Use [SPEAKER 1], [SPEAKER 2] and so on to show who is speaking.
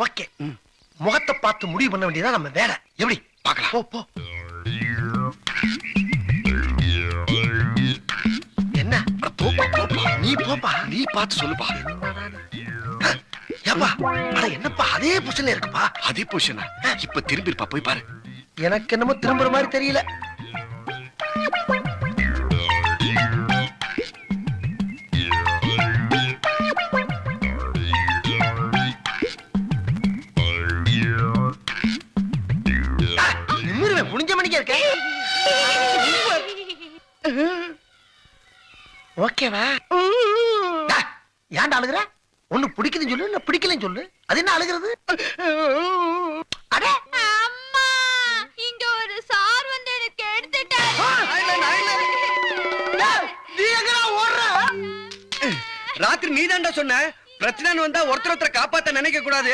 [SPEAKER 1] Okay. முகத்தை பார்த்து முடிவு பண்ண வேண்டியதா நம்ம வேலை. எப்படி
[SPEAKER 2] பார்க்கலாம்.
[SPEAKER 1] போ போ. என்ன
[SPEAKER 2] போப்பா போப்பா.
[SPEAKER 1] நீ போப்பா.
[SPEAKER 2] நீ பார்த்து சொல்லுப்பா.
[SPEAKER 1] ஏப்பா அட என்னப்பா அதே பொசிஷன்ல இருக்குப்பா.
[SPEAKER 2] அதே பொசிஷனா? இப்ப திரும்பி இருப்பா, போய் பாரு.
[SPEAKER 1] எனக்கு என்னமோ திரும்புற மாதிரி தெரியல. நிமிருவேன் புனிஞ்ச மணிக்கே இருக்கேன். ஓகேவா? ஏன்டா அழுகுற? ஒண்ணு பிடிக்குதுன்னு சொல்லு, இல்ல பிடிக்கலன்னு சொல்லு. அது என்ன அழுகிறது? அடே
[SPEAKER 3] அம்மா, இங்க ஒரு சார் வந்து எனக்கு எடுத்துட்டாரு.
[SPEAKER 1] நீ எங்கடா ஓடுற?
[SPEAKER 4] ராத்திரி நீதான்டா சொன்ன பிரச்சனை வந்தா ஒருத்தர் காப்பாத்த நினைக்க கூடாது.